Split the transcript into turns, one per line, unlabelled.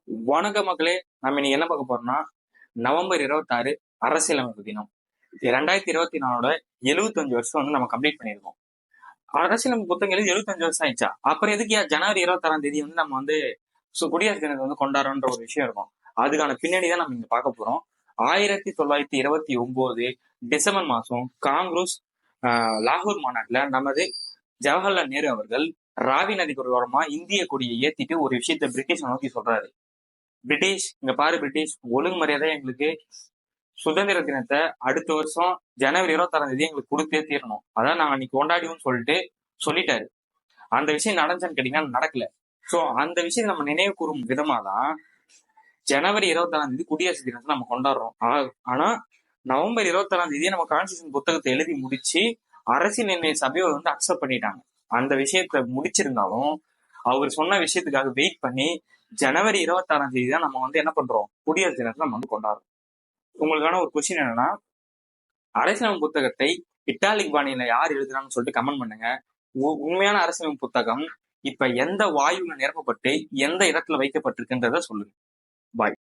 வணக்க மக்களே. நம்ம இன்னைக்கு என்ன பார்க்க போறோம்னா, நவம்பர் 26 அரசியலமைப்பு தினம். 2024 75 வருஷம் நம்ம கம்ப்ளீட் பண்ணியிருக்கோம். அரசியலமைப்பு புத்தகம் எழுதி 75 வருஷம் ஆயிடுச்சா? அப்புறம் எதுக்கு ஜனவரி 26 நம்ம குடியரசு தினத்தை கொண்டாடுறோன்ற ஒரு விஷயம் இருக்கும். அதுக்கான பின்னணி தான் நம்ம இங்க பார்க்க போறோம். 1929 டிசம்பர் மாசம் காங்கிரஸ் லாகூர் மாநாட்டுல நமது ஜவஹர்லால் நேரு அவர்கள் ராவி நதிக்கு ஓரமா இந்திய கொடியை ஏத்திட்டு ஒரு விஷயத்த பிரிட்டிஷ் நோக்கி சொல்றாரு. பிரிட்டிஷ், இங்க பாரு பிரிட்டிஷ், ஒழுங்கு மரியாதை எங்களுக்கு சுதந்திர தினத்தை அடுத்த வருஷம் ஜனவரி 26 எங்களுக்கு கொடுத்தே தீரணும். அதான் நாங்க அன்னைக்கு கொண்டாடிவோம்னு சொல்லிட்டாரு. அந்த விஷயம் நடந்துச்சுன்னு கேட்டீங்கன்னா நடக்கல. சோ அந்த விஷயம் நம்ம நினைவு கூறும் விதமா தான் ஜனவரி 26 குடியரசு தினத்தை நம்ம கொண்டாடுறோம். ஆனா நவம்பர் 26 நம்ம கான்ஸ்டியூஷன் புத்தகத்தை எழுதி முடிச்சு அரசியல் நிர்ணய சபையை அக்செப்ட் பண்ணிட்டாங்க. அந்த விஷயத்த முடிச்சிருந்தாலும் அவர் சொன்ன விஷயத்துக்காக வெயிட் பண்ணி ஜனவரி 26 தான் நம்ம என்ன பண்றோம், குடியரசு தினத்தை நம்ம கொண்டாடுறோம். உங்களுக்கான ஒரு கொஸ்டின் என்னன்னா, அரசியலமைப்பு புத்தகத்தை இட்டாலிக் பாணியில யார் எழுதுறான்னு சொல்லிட்டு கமெண்ட் பண்ணுங்க. உண்மையான அரசியலமைப்பு புத்தகம் இப்ப எந்த வாயுல நிரப்பப்பட்டு எந்த இடத்துல வைக்கப்பட்டிருக்குன்றத சொல்லுங்க. பாய்.